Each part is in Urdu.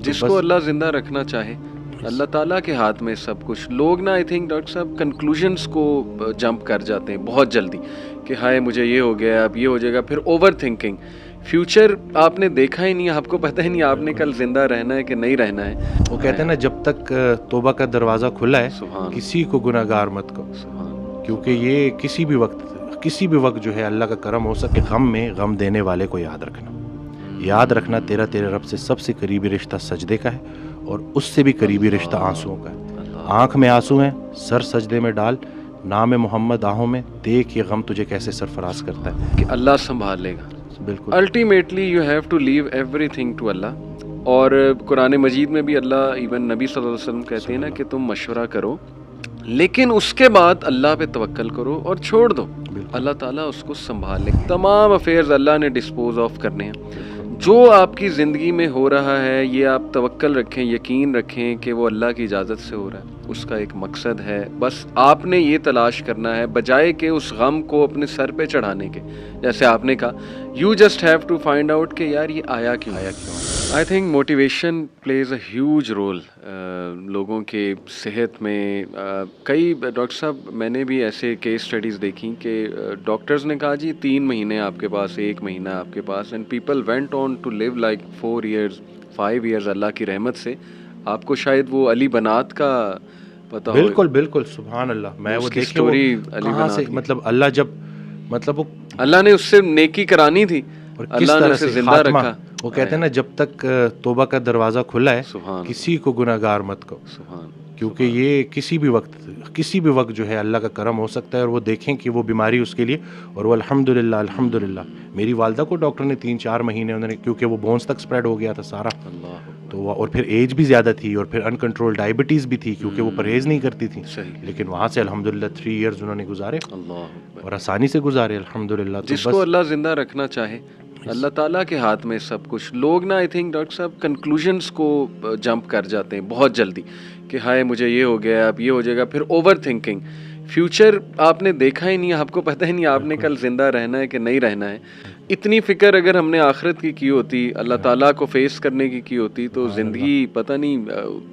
جس کو اللہ زندہ رکھنا چاہے اللہ تعالیٰ کے ہاتھ میں سب کچھ. لوگ نا آئی تھنک ڈاکٹر صاحب کنکلوژنس کو جمپ کر جاتے ہیں بہت جلدی کہ ہائے مجھے یہ ہو گیا اب یہ ہو جائے گا, پھر اوور تھنکنگ. فیوچر آپ نے دیکھا ہی نہیں, آپ کو پتہ ہی نہیں آپ نے کل زندہ رہنا ہے کہ نہیں رہنا ہے. وہ کہتے ہیں نا جب تک توبہ کا دروازہ کھلا ہے سبحان کسی کو گناہ گار مت کہو, سبحان. کیونکہ یہ کسی بھی وقت جو ہے اللہ کا کرم ہو سکے غم میں غم دینے والے کو یاد رکھنا. یاد رکھنا تیرے رب سے سب سے قریبی رشتہ سجدے کا ہے اور اس سے بھی قریبی رشتہ آنسوؤں کا ہے. آنکھ میں آنسو ہیں, سر سجدے میں ڈال, نام محمد آہوں میں, دیکھ یہ غم تجھے کیسے سرفراز کرتا ہے کہ اللہ سنبھال لے گا. بالکل ultimately you have to leave everything to Allah. اور قرآن مجید میں بھی اللہ ایون نبی صلی اللہ علیہ وسلم کہتے ہیں نا کہ تم مشورہ کرو لیکن اس کے بعد اللہ پہ توکل کرو اور چھوڑ دو, اللہ تعالیٰ اس کو سنبھال لے. تمام افیئرز اللہ نے ڈسپوز آف کرنے ہیں. جو آپ کی زندگی میں ہو رہا ہے یہ آپ توکل رکھیں, یقین رکھیں کہ وہ اللہ کی اجازت سے ہو رہا ہے, اس کا ایک مقصد ہے. بس آپ نے یہ تلاش کرنا ہے بجائے کہ اس غم کو اپنے سر پہ چڑھانے کے. جیسے آپ نے کہا you just have to find out کہ یار یہ آیا کیوں. I think motivation plays a huge role لوگوں کے صحت میں. کئی ڈاکٹر صاحب میں نے بھی ایسے کیس اسٹڈیز دیکھیں کہ ڈاکٹرز نے کہا جی 3 مہینے آپ کے پاس, 1 مہینہ آپ کے پاس, and people went on to live like 4 years 5 years اللہ کی رحمت سے. آپ کو شاید وہ علی بنات کا پتہ ہو. بالکل سبحان اللہ. میں وہ دیکھے اسٹوری علی کہاں سے, بنات مطلب اللہ جب وہ اللہ نے اس سے نیکی کرانی تھی, اور کس اللہ نے طرح اسے سے زندہ خاتمہ. رکھا. وہ کہتے ہیں نا جب تک توبہ کا دروازہ کھلا ہے سبحان کسی کو گناہ گار مت کہو, سبحان. کیونکہ یہ کسی بھی وقت جو ہے اللہ کا کرم ہو سکتا ہے. اور وہ دیکھیں کہ وہ بیماری اس کے لیے, اور وہ الحمدللہ میری والدہ کو ڈاکٹر نے 3-4 مہینے انہوں نے, کیونکہ وہ بونز تک سپریڈ ہو گیا تھا سارا, تو اور پھر ایج بھی زیادہ تھی اور پھر انکنٹرول ڈائبٹیز بھی تھی کیونکہ وہ پرہیز نہیں کرتی تھی. لیکن وہاں سے الحمدللہ 3 years انہوں نے گزارے اور آسانی سے گزارے الحمدللہ. جس کو اللہ زندہ رکھنا چاہے اللہ تعالیٰ کے ہاتھ میں سب کچھ. لوگ نا آئی تھنک ڈاکٹر صاحب کنکلوژنس کو جمپ کر جاتے ہیں بہت جلدی کہ ہائے مجھے یہ ہو گیا اب یہ ہو جائے گا, پھر اوور تھنکنگ. فیوچر آپ نے دیکھا ہی نہیں, آپ کو پتہ ہی نہیں آپ نے کل زندہ رہنا ہے کہ نہیں رہنا ہے. اتنی فکر اگر ہم نے آخرت کی ہوتی, اللہ تعالیٰ کو فیس کرنے کی ہوتی, تو زندگی پتہ نہیں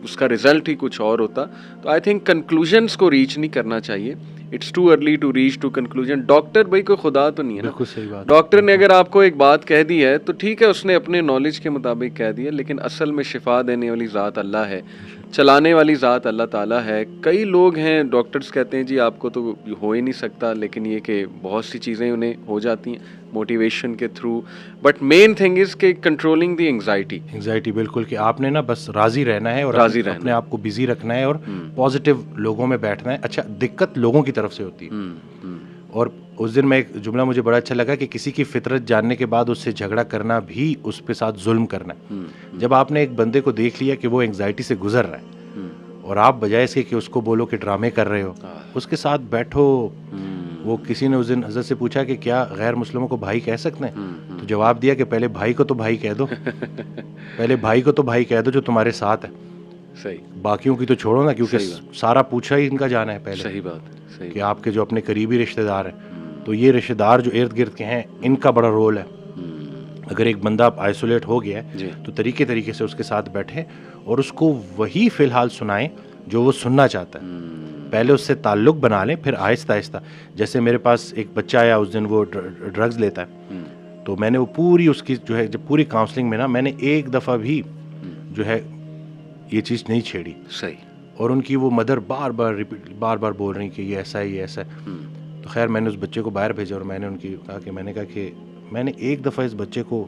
اس کا رزلٹ ہی کچھ اور ہوتا. تو آئی تھنک کنکلوژنس کو ریچ نہیں کرنا چاہیے. It's too early to reach to conclusion. Doctor بھائی کوئی خدا تو نہیں ہے نا. ڈاکٹر نے اگر آپ کو ایک بات کہہ دی ہے تو ٹھیک ہے, اس نے اپنے نالج کے مطابق کہہ دیا, لیکن اصل میں شفا دینے والی ذات اللہ ہے, چلانے والی ذات اللہ تعالیٰ ہے. کئی لوگ ہیں ڈاکٹرز کہتے ہیں جی آپ کو تو ہو ہی نہیں سکتا, لیکن یہ کہ بہت سی چیزیں انہیں ہو جاتی ہیں موٹیویشن کے through. But main thing is کہ کنٹرولنگ دی انگزائٹی. بالکل, کہ آپ نے نا بس راضی رہنا ہے اور اپنے آپ کو بزی رکھنا ہے اور پازیٹیو لوگوں میں بیٹھنا ہے. اچھا, دقت لوگوں کی طرف سے ہوتی ہے. اور اس دن میں ایک جملہ مجھے بڑا اچھا لگا کہ کسی کی فطرت جاننے کے بعد اس سے جھگڑا کرنا بھی اس پہ ساتھ ظلم کرنا ہے. جب آپ نے ایک بندے کو دیکھ لیا کہ وہ انگزائٹی سے گزر رہا ہے اور آپ بجائے اس کے کہ اس کو بولو کہ ڈرامے کر رہے ہو, اس کے ساتھ بیٹھو. وہ کسی نے اس دن حضرت سے پوچھا کہ کیا غیر مسلموں کو بھائی کہہ سکتے ہیں, تو جواب دیا کہ پہلے بھائی کو تو بھائی کہہ دو, پہلے بھائی کو تو بھائی کہہ دو جو تمہارے ساتھ ہے. صحیح. باقیوں کی تو چھوڑو نا, کیونکہ سارا پوچھا ہی ان کا جانا ہے پہلے. صحیح بات ہے کہ آپ کے جو اپنے قریبی رشتہ دار ہیں, تو یہ رشتہ دار جو ارد گرد کے ہیں ان کا بڑا رول ہے. اگر ایک بندہ آئسولیٹ ہو گیا ہے تو طریقے سے اس کے ساتھ بیٹھیں اور اس کو وہی فی الحال سنائیں جو وہ سننا چاہتا ہے. پہلے اس سے تعلق بنا لیں, پھر آہستہ آہستہ. جیسے میرے پاس ایک بچہ آیا اس دن, وہ ڈرگز لیتا ہے, تو میں نے وہ پوری اس کی جو ہے جب پوری کاؤنسلنگ میں نا میں نے ایک دفعہ بھی جو ہے یہ چیز نہیں چھیڑی. صحیح. اور ان کی وہ مدر بار بار بول رہی کہ یہ ایسا ہے یہ ایسا ہے. تو خیر میں نے اس بچے کو باہر بھیجا اور میں نے ان کی کہا کہ میں نے ایک دفعہ اس بچے کو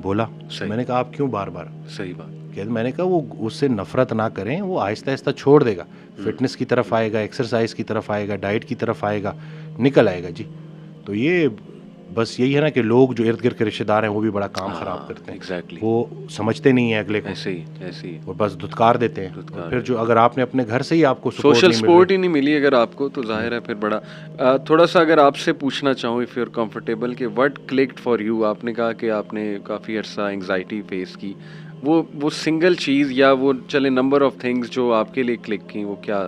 بولا, میں نے کہا آپ کیوں بار بار. صحیح بات. میں نے کہا وہ اس سے نفرت نہ کریں, وہ آہستہ آہستہ چھوڑ دے گا, فٹنس کی طرف آئے گا, ایکسرسائز کی طرف آئے گا, ڈائٹ کی طرف آئے گا, نکل آئے گا. جی تو یہ بس یہی ہے نا کہ لوگ جو ارد گرد کے رشتے دار ہیں وہ بھی بڑا کام خراب کرتے ہیں. ایگزیکٹلی. وہ سمجھتے نہیں ہیں اگلے کو, ایسے ہی اور بس دھتکار دیتے ہیں. پھر جو اگر آپ نے اپنے گھر سے ہی آپ کو سوشل سپورٹ ہی نہیں ملی اگر آپ کو, تو ظاہر ہے پھر بڑا. تھوڑا سا اگر آپ سے پوچھنا چاہوں اف یو آر کمفرٹیبل کہ وٹ کلکڈ فار یو. آپ نے کہا کہ آپ نے کافی عرصہ انگزائٹی فیس کی, وہ سنگل چیز یا وہ چلے نمبر آف تھنگس جو آپ کے لیے کلک کی, وہ کیا؟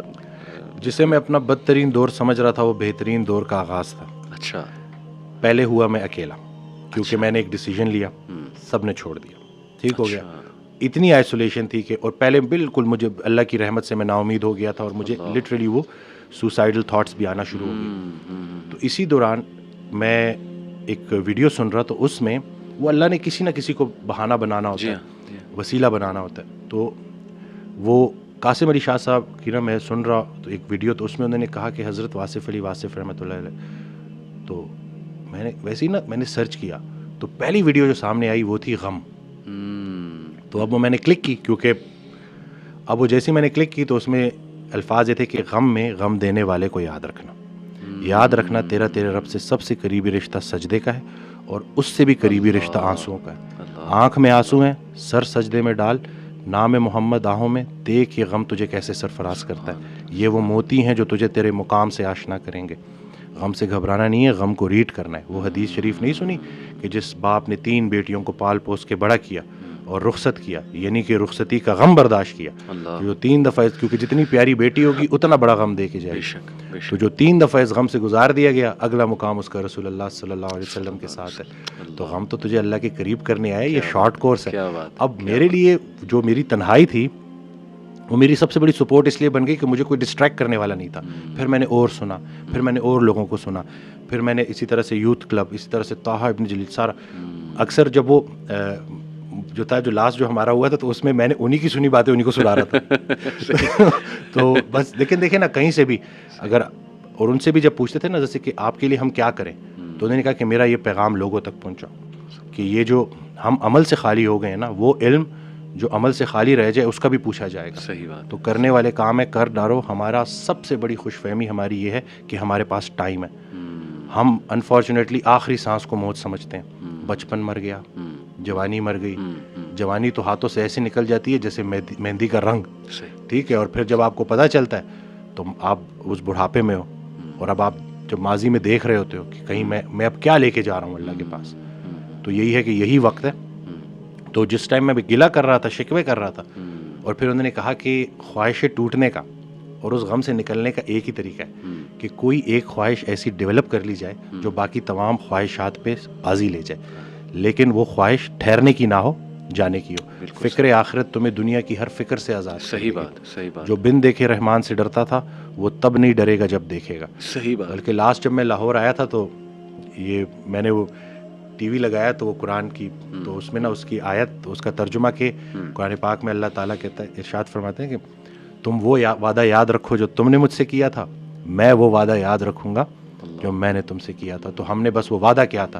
جسے میں اپنا بدترین دور سمجھ رہا تھا وہ بہترین دور کا آغاز تھا. اچھا. پہلے ہوا میں اکیلا, کیونکہ میں نے ایک ڈیسیژن لیا, سب نے چھوڑ دیا, ٹھیک ہو گیا. اتنی آئسولیشن تھی کہ, اور پہلے بالکل مجھے اللہ کی رحمت سے میں نا امید ہو گیا تھا اور مجھے لٹرلی وہ سوسائڈل تھاٹس بھی آنا شروع ہو گئے. تو اسی دوران میں ایک ویڈیو سن رہا, تو اس میں وہ اللہ نے کسی نہ کسی کو بہانہ بنانا ہوتا ہے, وسیلہ بنانا ہوتا ہے. تو وہ قاسم علی شاہ صاحب کی نا میں سن رہا تو ایک ویڈیو, تو اس میں انہوں نے کہا کہ حضرت واصف علی واصف رحمۃ اللہ علیہ. تو میں نے ویسے ہی نا میں نے سرچ کیا, تو پہلی ویڈیو جو سامنے آئی وہ تھی غم. تو اب وہ میں نے کلک کی, کیونکہ اب وہ جیسے میں نے کلک کی تو اس میں الفاظ یہ تھے کہ غم میں غم دینے والے کو یاد رکھنا, یاد رکھنا تیرے رب سے سب سے قریبی رشتہ سجدے کا ہے, اور اس سے بھی قریبی رشتہ آنسوؤں کا ہے. آنکھ میں آنسو ہیں, سر سجدے میں ڈال, نام محمد آہوں میں, دیکھ یہ غم تجھے کیسے سرفراز کرتا ہے. یہ وہ موتی ہیں جو تجھے تیرے مقام سے آشنا کریں گے. غم سے گھبرانا نہیں ہے, غم کو ریڈ کرنا ہے. وہ حدیث شریف نہیں سنی کہ جس باپ نے 3 بیٹیوں کو پال پوس کے بڑا کیا اور رخصت کیا, یعنی کہ رخصتی کا غم برداشت کیا, جو 3 دفعہ, کیونکہ جتنی پیاری بیٹی ہوگی اتنا بڑا غم دے کے جائے گی, تو جو 3 دفعہ اس غم سے گزار دیا گیا, اگلا مقام اس کا رسول اللہ صلی اللہ علیہ وسلم کے ساتھ ہے. تو غم تو تجھے اللہ کے قریب کرنے آئے, یہ شارٹ کورس ہے. اب میرے لیے جو میری تنہائی تھی وہ میری سب سے بڑی سپورٹ اس لیے بن گئی کہ مجھے کوئی ڈسٹریکٹ کرنے والا نہیں تھا. پھر میں نے اور سنا, پھر میں نے اور لوگوں کو سنا, پھر میں نے اسی طرح سے یوتھ کلب, اسی طرح سے طٰہٰ ابن جلیل, سارا اکثر جب وہ جو تھا جو لاسٹ جو ہمارا ہوا تھا, تو اس میں نے انہی کی سنی باتیں انہی کو سنا رہا تھا. تو بس دیکھیں نا کہیں سے بھی اگر, اور ان سے بھی جب پوچھتے تھے نا جیسے کہ آپ کے لیے ہم کیا کریں, تو انہوں نے کہا کہ میرا یہ پیغام لوگوں تک پہنچاؤ کہ یہ جو ہم عمل سے خالی ہو گئے ہیں نا, وہ علم جو عمل سے خالی رہ جائے اس کا بھی پوچھا جائے گا. صحیح بات. تو کرنے والے کام ہے, کر ڈالو. ہمارا سب سے بڑی خوش فہمی ہماری یہ ہے کہ ہمارے پاس ٹائم ہے. ہم انفارچونیٹلی آخری سانس کو موت سمجھتے ہیں. بچپن مر گیا, جوانی مر گئی. جوانی تو ہاتھوں سے ایسے نکل جاتی ہے جیسے مہندی کا رنگ, ٹھیک ہے, اور پھر جب آپ کو پتہ چلتا ہے تو آپ اس بڑھاپے میں ہو, اور اب آپ جب ماضی میں دیکھ رہے ہوتے ہو کہ کہیں میں اب کیا لے کے جا رہا ہوں اللہ کے پاس. تو یہی ہے کہ یہی وقت ہے. تو جس ٹائم میں گلہ کر رہا تھا, شکوے کر رہا تھا, اور پھر انہوں نے کہا کہ خواہشیں ٹوٹنے کا اور اس غم سے نکلنے کا ایک ہی طریقہ ہے کہ کوئی ایک خواہش ایسی ڈیولپ کر لی جائے جو باقی تمام خواہشات پہ بازی لے جائے, لیکن وہ خواہش ٹھہرنے کی نہ ہو, جانے کی ہو. فکر آخرت تمہیں دنیا کی ہر فکر سے آزاد. صحیح بات, صحیح بات. جو بن دیکھے رحمان سے ڈرتا تھا وہ تب نہیں ڈرے گا جب دیکھے گا. صحیح بات. بلکہ لاسٹ جب میں لاہور آیا تھا تو یہ میں نے وہ ٹی وی لگایا تو وہ قرآن کی, تو اس میں نا اس کی آیت, اس کا ترجمہ کہ قرآن پاک میں اللہ تعالیٰ کہتا ہے, ارشاد فرماتے ہیں کہ تم وہ وعدہ یاد رکھو جو تم نے مجھ سے کیا تھا, میں وہ وعدہ یاد رکھوں گا جو میں نے تم سے کیا تھا. تو ہم نے بس وہ وعدہ کیا تھا.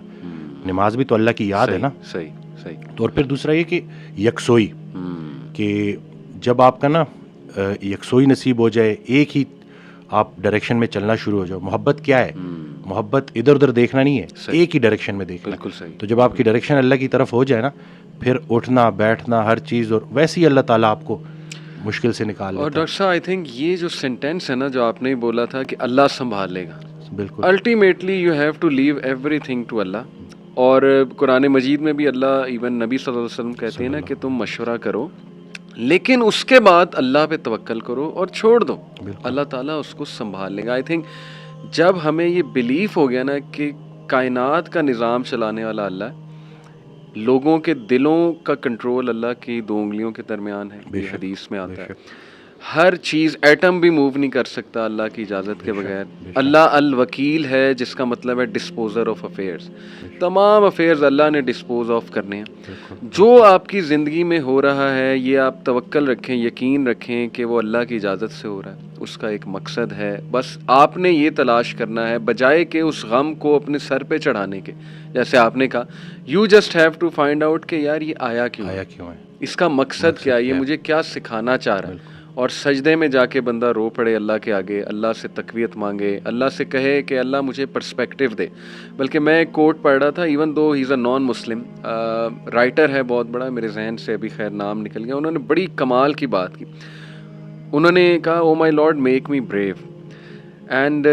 نماز بھی تو اللہ کی یاد ہے نا. صحیح صحیح. تو اور پھر دوسرا یہ کہ یکسوئی, کہ جب آپ کا نا یکسوئی نصیب ہو جائے, ایک ہی آپ ڈائریکشن میں چلنا شروع ہو جاؤ. محبت کیا ہے؟ محبت ادھر ادھر دیکھنا نہیں ہے, ایک ہی ڈائریکشن میں دیکھنا. بالکل صحیح. تو جب آپ کی ڈائریکشن اللہ کی طرف ہو جائے نا, پھر اٹھنا بیٹھنا ہر چیز, اور ویسے ہی اللہ تعالیٰ آپ کو مشکل سے نکال لیتا ہے. اور ڈاکٹر صاحب آئی تھنک یہ جو سینٹینس ہے نا جو آپ نے بولا تھا کہ اللہ سنبھال لے گا, بالکل ultimately you have to leave everything to Allah. اور قرآن مجید میں بھی اللہ ایون نبی صلی اللہ علیہ وسلم کہتے ہیں نا کہ تم مشورہ کرو, لیکن اس کے بعد اللہ پہ توکل کرو اور چھوڑ دو, اللہ تعالیٰ اس کو سنبھال لے گا. آئی تھنک جب ہمیں یہ بلیف ہو گیا نا کہ کائنات کا نظام چلانے والا اللہ ہے, لوگوں کے دلوں کا کنٹرول اللہ کی 2 انگلیوں کے درمیان ہے, یہ حدیث میں آتا ہے. ہر چیز, ایٹم بھی موو نہیں کر سکتا اللہ کی اجازت کے بغیر. اللہ الوکیل ہے, جس کا مطلب ہے ڈسپوزر آف افیئرز. تمام افیئرز اللہ نے ڈسپوز آف کرنے ہیں. جو آپ کی زندگی میں ہو رہا ہے یہ آپ توکل رکھیں, یقین رکھیں کہ وہ اللہ کی اجازت سے ہو رہا ہے, اس کا ایک مقصد ہے. بس آپ نے یہ تلاش کرنا ہے, بجائے کہ اس غم کو اپنے سر پہ چڑھانے کے, جیسے آپ نے کہا you just have to find out کہ یار یہ آیا کیوں ہے, اس کا مقصد کیا ہے, یہ مجھے کیا سکھانا چاہ رہا ہے. اور سجدے میں جا کے بندہ رو پڑے اللہ کے آگے, اللہ سے تقویت مانگے, اللہ سے کہے کہ اللہ مجھے پرسپیکٹیو دے. بلکہ میں ایک کوٹ پڑھ رہا تھا, ایون دو ہی از اے نان مسلم رائٹر ہے بہت بڑا, میرے ذہن سے ابھی خیر نام نکل گیا, انہوں نے بڑی کمال کی بات کی. انہوں نے کہا oh my Lord make me brave, and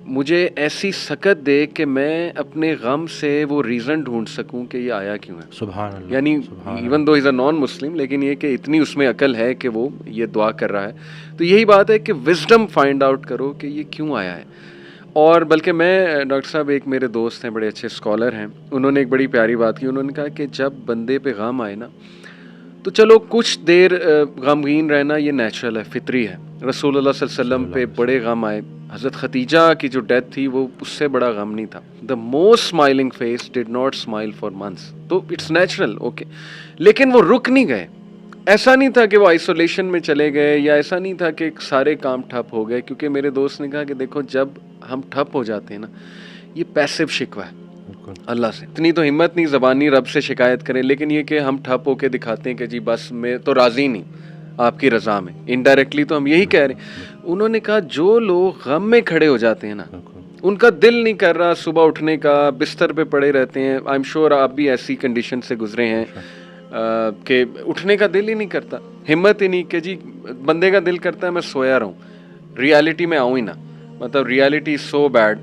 مجھے ایسی سکت دے کہ میں اپنے غم سے وہ ریزن ڈھونڈ سکوں کہ یہ آیا کیوں ہے. سبحان اللہ. یعنی ایون دو از اے نان مسلم, لیکن یہ کہ اتنی اس میں عقل ہے کہ وہ یہ دعا کر رہا ہے. تو یہی بات ہے کہ وزڈم فائنڈ آؤٹ کرو کہ یہ کیوں آیا ہے. اور بلکہ میں ڈاکٹر صاحب, ایک میرے دوست ہیں بڑے اچھے اسکالر ہیں, انہوں نے ایک بڑی پیاری بات کی. انہوں نے کہا کہ جب بندے پہ غم آئے نا, تو چلو کچھ دیر غمگین رہنا یہ نیچرل ہے, فطری ہے. رسول اللہ صلی اللہ علیہ وسلم پہ بڑے غم آئے, حضرت خدیجہ کی جو ڈیتھ تھی وہ اس سے بڑا غم نہیں تھا. The most smiling face did not smile for months, تو اٹس نیچرل, اوکے. لیکن وہ رک نہیں گئے, ایسا نہیں تھا کہ وہ آئسولیشن میں چلے گئے, یا ایسا نہیں تھا کہ سارے کام ٹھپ ہو گئے. کیونکہ میرے دوست نے کہا کہ دیکھو جب ہم ٹھپ ہو جاتے ہیں نا, یہ پیسو شکوہ ہے اللہ سے. اتنی تو ہمت نہیں زبانی رب سے شکایت کریں, لیکن یہ کہ ہم ٹھپ ہو کے دکھاتے ہیں کہ جی بس میں تو راضی نہیں آپ کی رضا میں, انڈائریکٹلی تو ہم یہی کہہ رہے ہیں. انہوں نے کہا جو لوگ غم میں کھڑے ہو جاتے ہیں نا, ان کا دل نہیں کر رہا صبح اٹھنے کا, بستر پہ پڑے رہتے ہیں. آئی ایم شیور آپ بھی ایسی کنڈیشن سے گزرے ہیں کہ اٹھنے کا دل ہی نہیں کرتا, ہمت ہی نہیں کہ جی بندے کا دل کرتا ہے میں سویا رہوں, ریالٹی میں آؤں ہی نہ, مطلب ریالٹی سو بیڈ.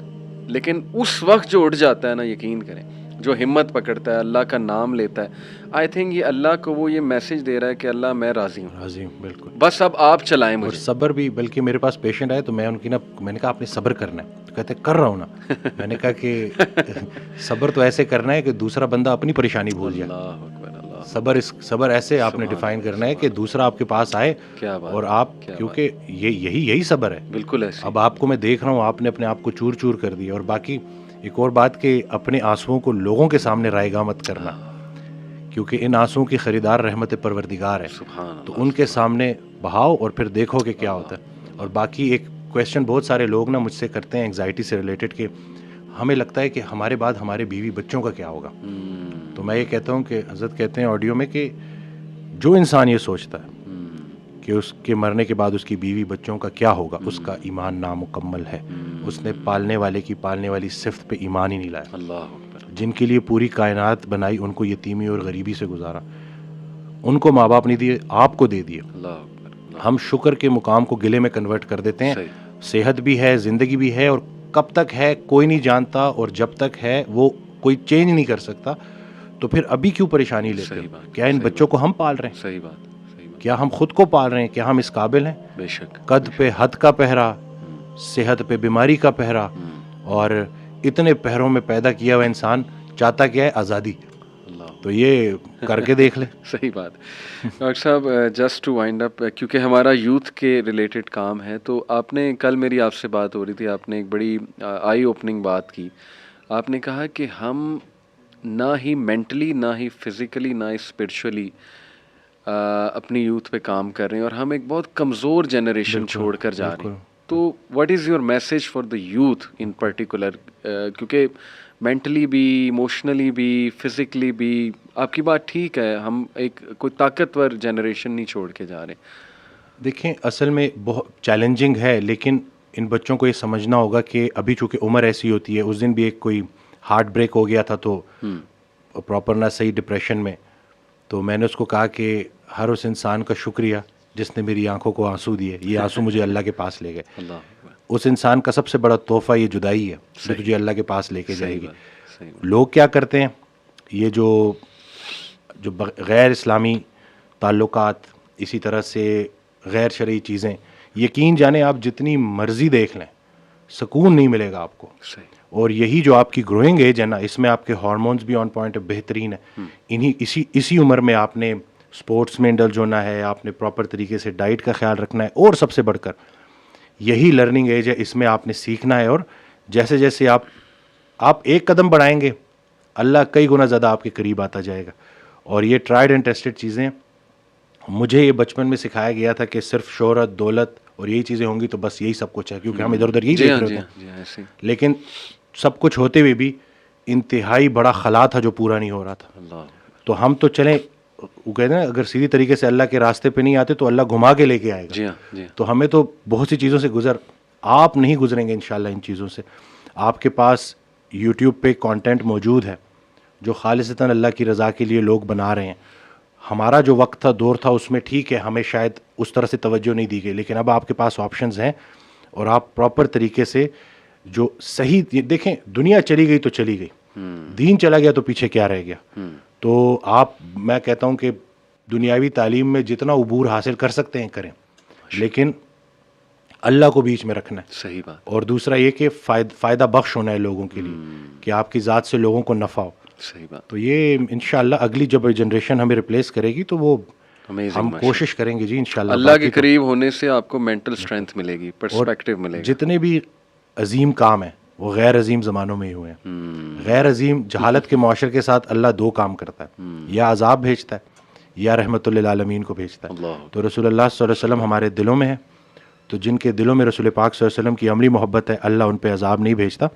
لیکن اس وقت جو اٹھ جاتا ہے نا, یقین کریں, جو ہمت پکڑتا ہے, اللہ کا نام لیتا ہے, آئی تھنک یہ اللہ کو وہ یہ میسج دے رہا ہے کہ اللہ میں راضی ہوں, بالکل, بس اب آپ چلائیں مجھے. صبر بھی, بلکہ میرے پاس پیشنٹ آئے تو میں ان کی میں نے کہا آپ نے صبر کرنا ہے, تو کہتے کر رہا ہوں نا. میں نے کہا کہ صبر تو ایسے کرنا ہے کہ دوسرا بندہ اپنی پریشانی بھول جائے. صبر ایسے آپ نے ڈیفائن کرنا ہے کہ دوسرا آپ کے پاس آئے اور آپ, کیونکہ یہی صبر ہے. بالکل ایسے. اب آپ کو میں دیکھ رہا ہوں آپ نے اپنے آپ کو چور چور کر دیا. اور باقی ایک اور بات کہ اپنے آنسوؤں کو لوگوں کے سامنے رائیگاں مت کرنا, کیونکہ ان آنسوؤں کی خریدار رحمت پروردگار ہے, تو ان کے سامنے بہاؤ اور پھر دیکھو کہ کیا ہوتا ہے. اور باقی ایک کویسچن بہت سارے لوگ نا مجھ سے کرتے ہیں انگزائٹی سے ریلیٹڈ, کہ ہمیں لگتا ہے کہ ہمارے بعد ہمارے بیوی بچوں کا کیا ہوگا. تو میں یہ کہتا ہوں کہ حضرت کہتے ہیں آڈیو میں کہ جو انسان یہ سوچتا ہے کہ اس کے مرنے کے بعد اس کی بیوی بچوں کا کیا ہوگا, اس کا ایمان نامکمل ہے. اس نے پالنے والے کی پالنے والی صفت پہ ایمان ہی نہیں لایا. اللہ, جن کے لیے پوری کائنات بنائی ان کو یتیمی اور غریبی سے گزارا, ان کو ماں باپ نہیں دیے, آپ کو دے دیے. ہم شکر کے مقام کو گلے میں کنورٹ کر دیتے ہیں. صحت بھی ہے, زندگی بھی ہے, اور کب تک ہے کوئی نہیں جانتا, اور جب تک ہے وہ کوئی چینج نہیں کر سکتا. تو پھر ابھی کیوں پریشانی لیتے ہیں؟ کیا ان بچوں کو ہم پال رہے ہیں؟ صحیح بات. کیا ہم خود کو پال رہے ہیں؟ کیا ہم اس قابل ہیں؟ بے شک. قد پہ حد کا پہرا, صحت پہ بیماری کا پہرا, اور اتنے پہروں میں پیدا کیا ہوا انسان چاہتا کیا ہے؟ آزادی. تو یہ کر کے دیکھ لیں. صحیح بات. ڈاکٹر صاحب جسٹ ٹو وائنڈ اپ, کیونکہ ہمارا یوتھ کے ریلیٹڈ کام ہے, تو آپ نے کل میری آپ سے بات ہو رہی تھی, آپ نے ایک بڑی آئی اوپننگ بات کی. آپ نے کہا کہ ہم نہ ہی مینٹلی, نہ ہی فزیکلی, نہ ہی اسپرچولی اپنی یوتھ پہ کام کر رہے ہیں, اور ہم ایک بہت کمزور جنریشن چھوڑ کر جا رہے ہیں. تو what is your message for the youth in particular, کیونکہ مینٹلی بھی, ایموشنلی بھی, فزیکلی بھی, آپ کی بات ٹھیک ہے, ہم ایک کوئی طاقتور جنریشن نہیں چھوڑ کے جا رہے. دیکھیں اصل میں بہت چیلنجنگ ہے, لیکن ان بچوں کو یہ سمجھنا ہوگا کہ ابھی چونکہ عمر ایسی ہوتی ہے. اس دن بھی ایک کوئی ہارٹ بریک ہو گیا تھا, تو پراپر نہ صحیح ڈپریشن میں, تو میں نے اس کو کہا کہ ہر اس انسان کا شکریہ جس نے میری آنکھوں کو آنسو دیے, یہ آنسو مجھے اللہ کے پاس لے گئے. اس انسان کا سب سے بڑا تحفہ یہ جدائی ہے جو تجھے اللہ کے پاس لے کے جائے گی. لوگ کیا کرتے ہیں, یہ جو غیر اسلامی تعلقات, اسی طرح سے غیر شرعی چیزیں, یقین جانیں آپ جتنی مرضی دیکھ لیں سکون نہیں ملے گا آپ کو. اور یہی جو آپ کی گروئنگ ایج ہے نا, اس میں آپ کے ہارمونز بھی آن پوائنٹ بہترین ہے. اسی عمر میں آپ نے اسپورٹس میں انڈلج ہونا ہے, آپ نے پراپر طریقے سے ڈائٹ کا خیال رکھنا ہے, اور سب سے بڑھ کر یہی لرننگ ایج ہے, اس میں آپ نے سیکھنا ہے. اور جیسے جیسے آپ ایک قدم بڑھائیں گے, اللہ کئی گنا زیادہ آپ کے قریب آتا جائے گا. اور یہ ٹرائیڈ اینڈ ٹیسٹڈ چیزیں, مجھے یہ بچپن میں سکھایا گیا تھا کہ صرف شہرت, دولت اور یہی چیزیں ہوں گی تو بس یہی سب کچھ ہے, کیونکہ ہم ادھر ادھر یہی دیکھ رہے ہوتے ہیں. لیکن سب کچھ ہوتے ہوئے بھی انتہائی بڑا خلا تھا جو پورا نہیں ہو رہا تھا. تو ہم تو چلیں, وہ کہتے ہیں نا اگر سیدھی طریقے سے اللہ کے راستے پہ نہیں آتے تو اللہ گھما کے لے کے آئے گا. تو ہمیں تو بہت سی چیزوں سے آپ نہیں گزریں گے انشاءاللہ ان چیزوں سے. آپ کے پاس یوٹیوب پہ کانٹینٹ موجود ہے جو خالصتاً اللہ کی رضا کے لیے لوگ بنا رہے ہیں. ہمارا جو وقت تھا, دور تھا, اس میں ٹھیک ہے ہمیں شاید اس طرح سے توجہ نہیں دی گئی, لیکن اب آپ کے پاس آپشنز ہیں, اور آپ پراپر طریقے سے جو صحیح, دیکھیں دنیا چلی گئی تو چلی گئی, دین چلا گیا تو پیچھے کیا رہ گیا. تو میں کہتا ہوں کہ دنیاوی تعلیم میں جتنا عبور حاصل کر سکتے ہیں کریں, لیکن اللہ کو بیچ میں رکھنا ہے. صحیح بات. اور دوسرا یہ کہ فائدہ بخش ہونا ہے لوگوں کے لیے, کہ آپ کی ذات سے لوگوں کو نفع ہو. صحیح بات. تو یہ انشاءاللہ اگلی جب جنریشن ہمیں ریپلیس کرے گی تو وہ ہم کوشش کریں گے جی انشاءاللہ. اللہ کے قریب ہونے سے آپ کو مینٹل اسٹرینتھ ملے گی, پرسپیکٹیو ملے گا. جتنے بھی عظیم کام ہیں وہ غیر عظیم زمانوں میں ہی ہوئے ہیں. غیر عظیم جہالت کے معاشرے کے ساتھ اللہ دو کام کرتا ہے, یا عذاب بھیجتا ہے یا رحمت للعالمین کو بھیجتا ہے. تو رسول اللہ صلی اللہ علیہ وسلم ہمارے دلوں میں ہے, تو جن کے دلوں میں رسول پاک صلی اللہ علیہ وسلم کی عملی محبت ہے اللہ ان پہ عذاب نہیں بھیجتا.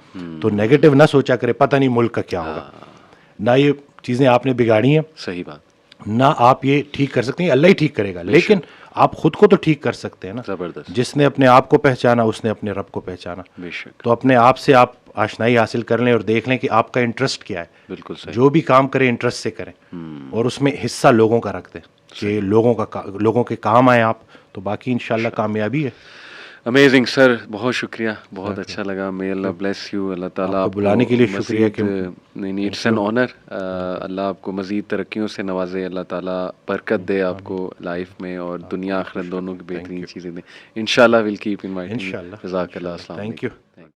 تو نیگیٹو نہ سوچا کرے پتہ نہیں ملک کا کیا ہوگا, نہ یہ چیزیں آپ نے بگاڑی ہیں, صحیح بات, نہ آپ یہ ٹھیک کر سکتے ہیں, اللہ ہی ٹھیک کرے گا. لیکن آپ خود کو تو ٹھیک کر سکتے ہیں نا. زبردست. جس نے اپنے آپ کو پہچانا اس نے اپنے رب کو پہچانا. بے شک. تو اپنے آپ سے آپ آشنائی حاصل کر لیں اور دیکھ لیں کہ آپ کا انٹرسٹ کیا ہے. بالکل صحیح. جو بھی کام کریں انٹرسٹ سے کریں, اور اس میں حصہ لوگوں کا رکھ دیں کہ لوگوں کے کام آئیں آپ, تو باقی انشاءاللہ کامیابی ہے. امیزنگ سر, بہت شکریہ, بہت اچھا لگا. may Allah bless you. اللہ تعالیٰ آپ کو بلانے کے لیے شکریہ. کہ نہیں, اٹس این آنر. اللہ آپ کو مزید ترقیوں سے نوازے, اللہ تعالیٰ برکت دے آپ کو لائف میں, اور دنیا آخرت دونوں کی بہترین چیزیں دیں انشاءاللہ. Will keep inviting. انشاءاللہ. جزاک اللہ. السلام علیکم. Thank you.